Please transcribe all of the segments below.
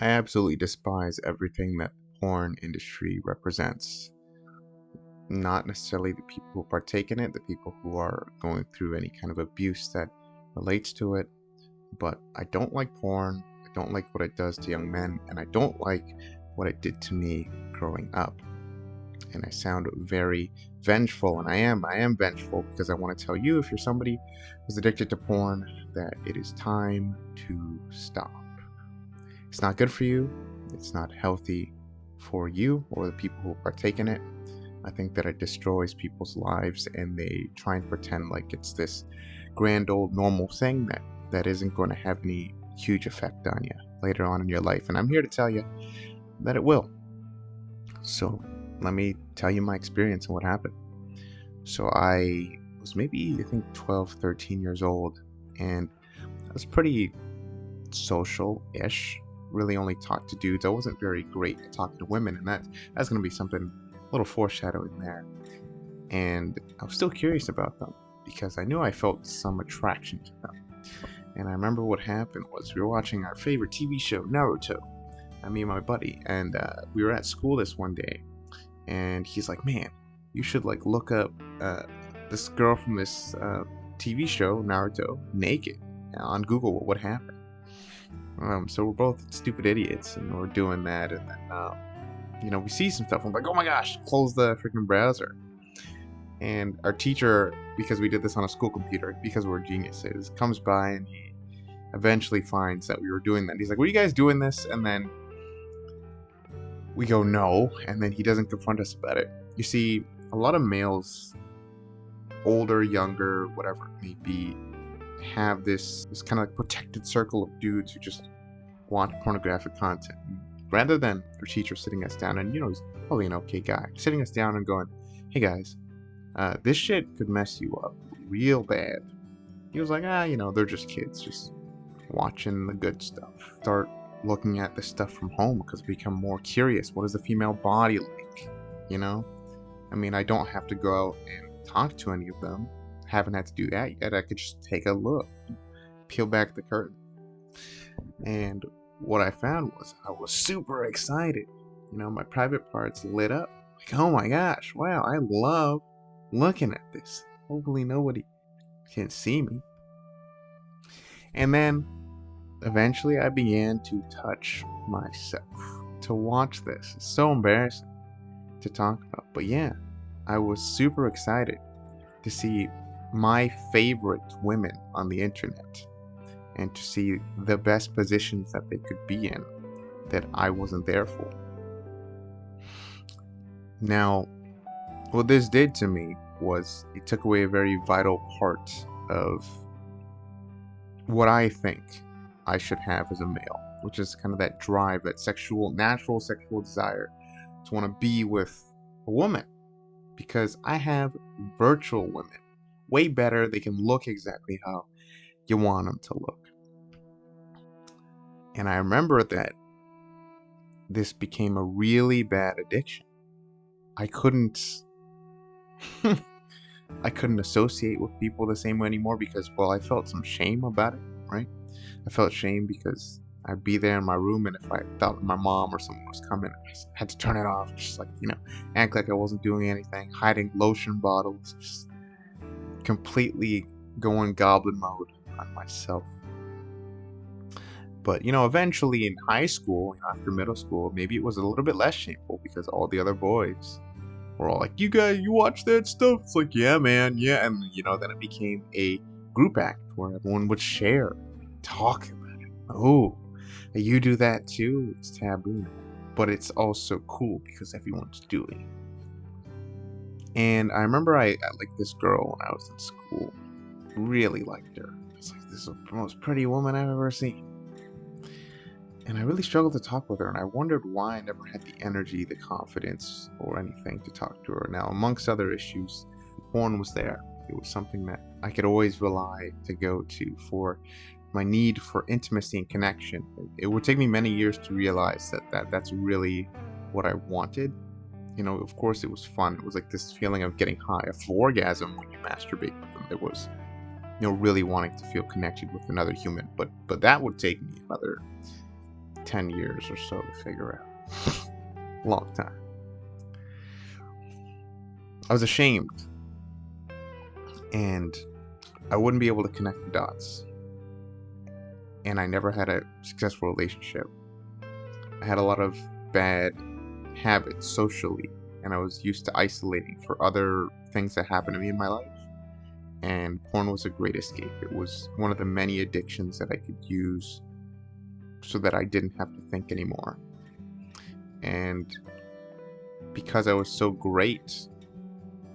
I absolutely despise everything that the porn industry represents. Not necessarily the people who partake in it, the people who are going through any kind of abuse that relates to it, but I don't like porn. I don't like what it does to young men, and I don't like what it did to me growing up. And I sound very vengeful, and I am vengeful because I want to tell you, if you're somebody who's addicted to porn, that it is time to stop. It's not good for you. It's not healthy for you or the people who partake in it. I think that it destroys people's lives, and they try and pretend like it's this grand old normal thing that isn't going to have any huge effect on you later on in your life. And I'm here to tell you that it will. So let me tell you my experience and what happened. So I was maybe, I think, 12, 13 years old, and I was pretty social-ish. Really only talked to dudes. I wasn't very great at talking to women, and that's going to be something, a little foreshadowing there. And I was still curious about them because I knew I felt some attraction to them. And I remember what happened was we were watching our favorite TV show, Naruto. Me and my buddy, and we were at school this one day, and he's like, "Man, you should like look up this girl from this TV show, Naruto, naked on Google. What would happen?" So we're both stupid idiots, and we're doing that, and then we see some stuff. I'm like, "Oh my gosh!" Close the freaking browser. And our teacher, because we did this on a school computer, because we're geniuses, comes by and he eventually finds that we were doing that. He's like, "Were you guys doing this?" And then we go, "No," and then he doesn't confront us about it. You see, a lot of males, older, younger, whatever it may be, have this kind of like protected circle of dudes who just watch pornographic content. Rather than their teacher sitting us down, and he's probably an okay guy, sitting us down and going, "Hey guys, this shit could mess you up real bad." He was like, they're just kids, just watching the good stuff. Start looking at this stuff from home because we become more curious. What is the female body like? I don't have to go out and talk to any of them. Haven't had to do that yet. I could just take a look, peel back the curtain. And what I found was I was super excited. My private parts lit up. Like, oh my gosh, wow, I love looking at this. Hopefully nobody can see me. And then eventually I began to touch myself to watch this. It's so embarrassing to talk about. But yeah, I was super excited to see my favorite women on the internet and to see the best positions that they could be in that I wasn't there for. Now, what this did to me was it took away a very vital part of what I think I should have as a male, which is kind of that drive, that natural sexual desire to want to be with a woman. Because I have virtual women, way better. They can look exactly how you want them to look. And I remember that this became a really bad addiction. I couldn't associate with people the same way anymore because, well, I felt some shame about it, right? I felt shame because I'd be there in my room, and if I thought my mom or someone was coming, I had to turn it off, just like, act like I wasn't doing anything, hiding lotion bottles, just completely going goblin mode on myself. But, eventually in high school, after middle school, maybe it was a little bit less shameful because all the other boys were all like, "You guys, you watch that stuff?" It's like, "Yeah, man, yeah." And, then it became a group act where everyone would share, talk about it. "Oh, you do that too?" It's taboo. But it's also cool because everyone's doing it. And I remember I liked this girl when I was in school. Really liked her. It's like, this is the most pretty woman I've ever seen. And I really struggled to talk with her, and I wondered why I never had the energy, the confidence, or anything to talk to her. Now, amongst other issues, porn was there. It was something that I could always rely to go to for my need for intimacy and connection. It would take me many years to realize that's really what I wanted. Of course, it was fun. It was like this feeling of getting high, a full orgasm when you masturbate with them. It was, really wanting to feel connected with another human. But that would take me another 10 years or so to figure out. Long time. I was ashamed, and I wouldn't be able to connect the dots. And I never had a successful relationship. I had a lot of bad habits socially, and I was used to isolating for other things that happened to me in my life. And porn was a great escape. It was one of the many addictions that I could use so that I didn't have to think anymore. And because I was so great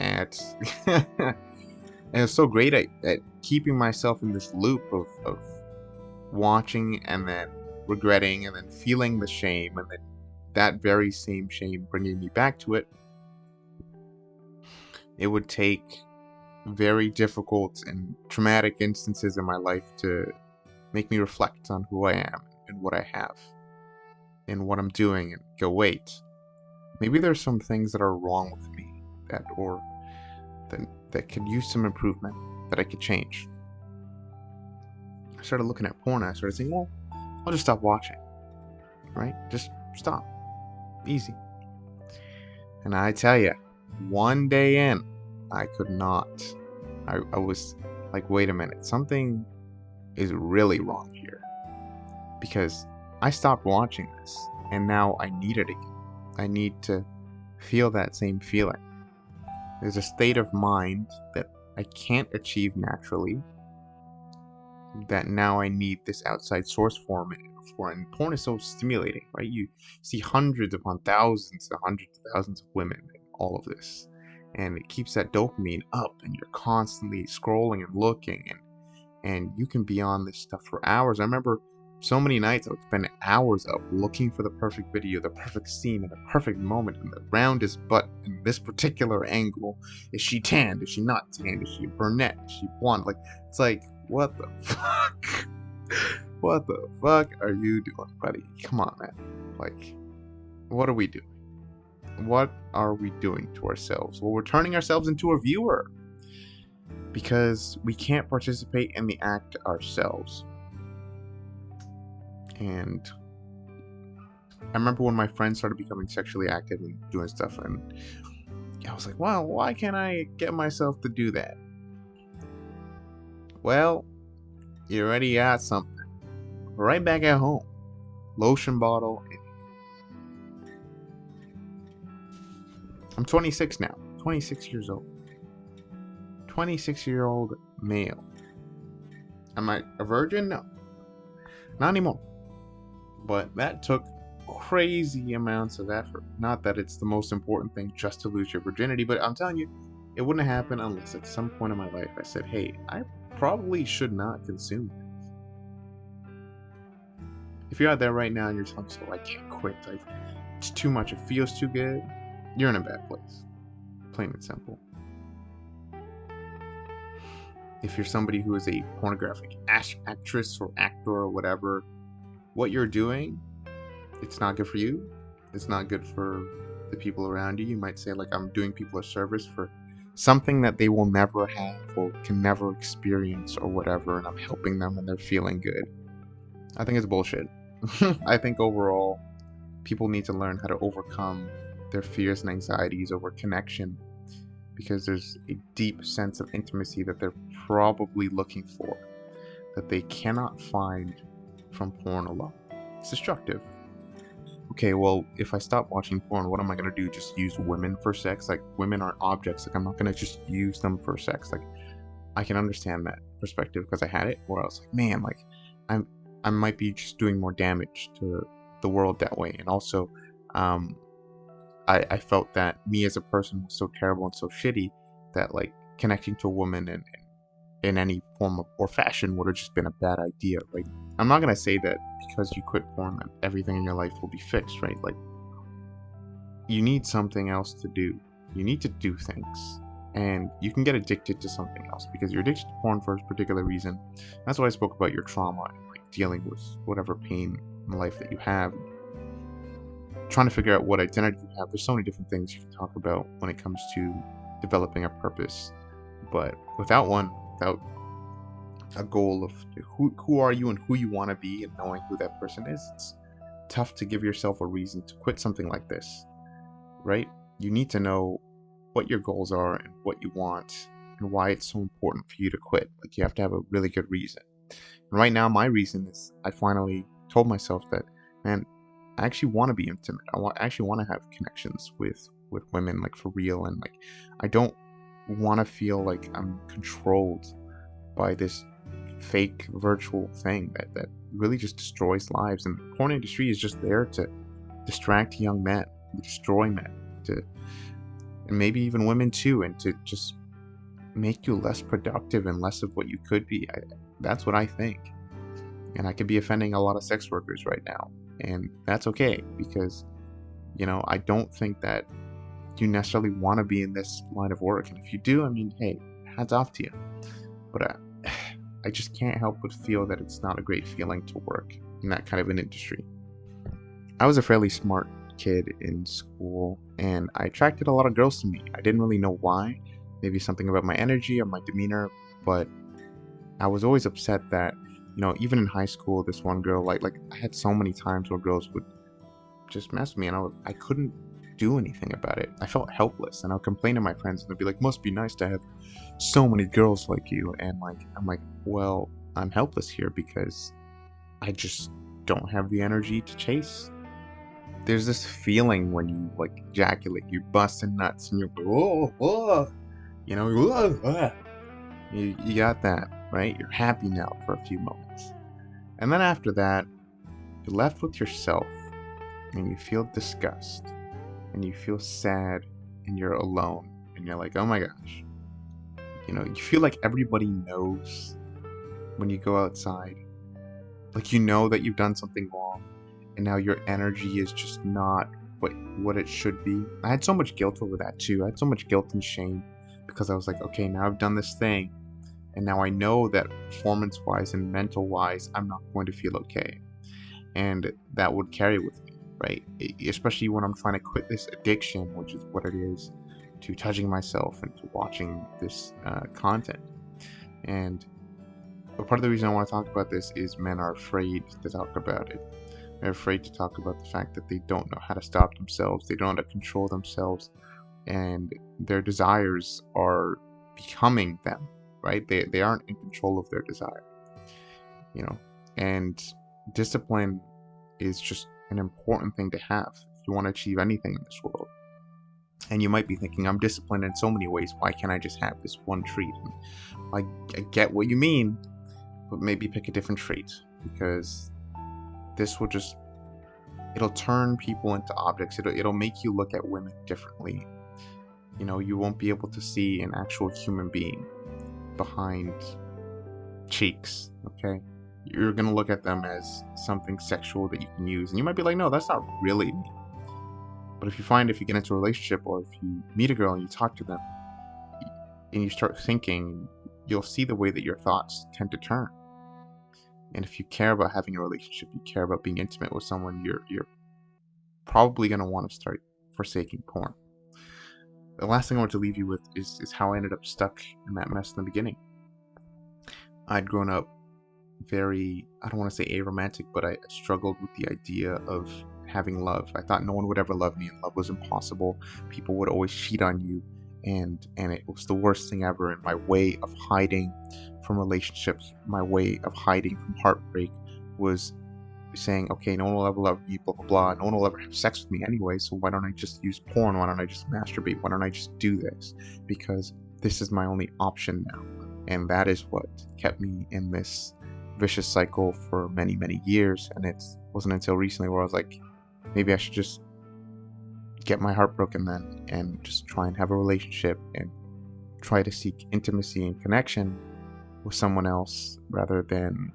at and it's so great at keeping myself in this loop of watching and then regretting and then feeling the shame and then that very same shame bringing me back to it, it would take very difficult and traumatic instances in my life to make me reflect on who I am and what I have and what I'm doing and go, wait, maybe there's some things that are wrong with me that could use some improvement, that I could change. I started looking at porn and I started saying, well, I'll just stop watching, right? Just stop. Easy. And I tell you, one day in, I could not. I was like, wait a minute, something is really wrong here. Because I stopped watching this, and now I need it again. I need to feel that same feeling. There's a state of mind that I can't achieve naturally, that now I need this outside source for. And porn is so stimulating, right? You see hundreds upon thousands and hundreds of thousands of women in all of this, and it keeps that dopamine up, and you're constantly scrolling and looking, and you can be on this stuff for hours. I remember so many nights I would spend hours up looking for the perfect video, the perfect scene, and the perfect moment, and the roundest butt in this particular angle. Is she tanned? Is she not tanned? Is she a brunette? Is she blonde? Like, it's like, what the fuck? What the fuck are you doing, buddy? Come on, man. Like, what are we doing? What are we doing to ourselves? Well, we're turning ourselves into a viewer because we can't participate in the act ourselves. And I remember when my friends started becoming sexually active and doing stuff, and I was like, wow, why can't I get myself to do that? Well, you already got something right back at home. Lotion bottle. I'm 26 now. 26 years old. 26-year-old male. Am I a virgin? No. Not anymore. But that took crazy amounts of effort. Not that it's the most important thing just to lose your virginity, but I'm telling you, it wouldn't happen unless at some point in my life I said, hey, I probably should not consume this. If you're out there right now and you're telling yourself, I can't quit, it's too much, it feels too good, you're in a bad place. Plain and simple. If you're somebody who is a pornographic actress or actor or whatever, what you're doing, it's not good for you. It's not good for the people around you. You might say, like, I'm doing people a service for something that they will never have or can never experience or whatever, and I'm helping them and they're feeling good. I think it's bullshit. I think overall, people need to learn how to overcome their fears and anxieties over connection, because there's a deep sense of intimacy that they're probably looking for that they cannot find from porn alone. It's destructive. Okay, well, if I stop watching porn, what am I going to do? Just use women for sex? Like, women aren't objects. Like, I'm not going to just use them for sex. Like, I can understand that perspective because I had it where I was like, man, like, I might be just doing more damage to the world that way. And also, I felt that me as a person was so terrible and so shitty that, like, connecting to a woman in any form of or fashion would have just been a bad idea. Like, I'm not gonna say that because you quit porn that everything in your life will be fixed, right? Like, you need something else to do. You need to do things, and you can get addicted to something else because you're addicted to porn for a particular reason. That's why I spoke about your trauma and, like, dealing with whatever pain in life that you have. Trying to figure out what identity you have. There's so many different things you can talk about when it comes to developing a purpose, but without a goal of who are you and who you want to be and knowing who that person is, tough to give yourself a reason to quit something like this, right? You need to know what your goals are and what you want and why it's so important for you to quit. Like, you have to have a really good reason. And right now, my reason is I finally told myself that, man, I actually want to be intimate. I actually want to have connections with women, like, for real. And like, I don't want to feel like I'm controlled by this fake virtual thing that really just destroys lives. And the porn industry is just there to distract young men, destroy men, to and maybe even women too, and to just make you less productive and less of what you could be. That's what I think. And I could be offending a lot of sex workers right now, and that's okay, because I don't think that you necessarily want to be in this line of work. And if you do, I mean, hey, hats off to you. But I just can't help but feel that it's not a great feeling to work in that kind of an industry. I was a fairly smart kid in school, and I attracted a lot of girls to me. I didn't really know why. Maybe something about my energy or my demeanor, but I was always upset that, even in high school, this one girl, like I had so many times where girls would just mess with me, and I couldn't do anything about it. I felt helpless, and I'll complain to my friends, and they'll be like, "Must be nice to have so many girls like you." And like, I'm like, well, I'm helpless here because I just don't have the energy to chase. There's this feeling when you like ejaculate, you're busting nuts, and you're like, oh, oh, oh, ah. You got that, right? You're happy now for a few moments, and then after that, you're left with yourself, and you feel disgust, and you feel sad, and you're alone, and you're like, oh my gosh. You feel like everybody knows when you go outside. Like, that you've done something wrong, and now your energy is just not what it should be. I had so much guilt over that too. I had so much guilt and shame because I was like, okay, now I've done this thing, and now I know that performance-wise and mental-wise, I'm not going to feel okay. And that would carry with me, right? Especially when I'm trying to quit this addiction, which is what it is, to touching myself and to watching this content. And part of the reason I want to talk about this is men are afraid to talk about it. They're afraid to talk about the fact that they don't know how to stop themselves, they don't know how to control themselves, and their desires are becoming them, right? They aren't in control of their desire, and discipline is just an important thing to have if you want to achieve anything in this world. And you might be thinking, I'm disciplined in so many ways, why can't I just have this one treat? And I get what you mean, but maybe pick a different trait, because this will it'll turn people into objects. It'll make you look at women differently. You won't be able to see an actual human being behind cheeks, okay? You're gonna look at them as something sexual that you can use, and you might be like, no, that's not really me. But if you get into a relationship, or if you meet a girl and you talk to them, and you start thinking, you'll see the way that your thoughts tend to turn. And if you care about having a relationship, you care about being intimate with someone, you're probably going to want to start forsaking porn. The last thing I want to leave you with is how I ended up stuck in that mess in the beginning. I'd grown up very, I don't want to say aromantic, but I struggled with the idea of having love. I thought no one would ever love me, and love was impossible. People would always cheat on you, and it was the worst thing ever. And my way of hiding from relationships, my way of hiding from heartbreak, was saying, okay, no one will ever love me, blah blah blah, no one will ever have sex with me anyway, so why don't I just use porn? Why don't I just masturbate? Why don't I just do this? Because this is my only option now. And that is what kept me in this vicious cycle for many, many years. And it wasn't until recently where I was like, maybe I should just get my heart broken then, and just try and have a relationship and try to seek intimacy and connection with someone else rather than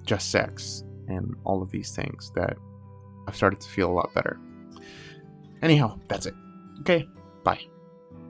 just sex and all of these things. That I've started to feel a lot better. Anyhow, that's it. Okay, bye.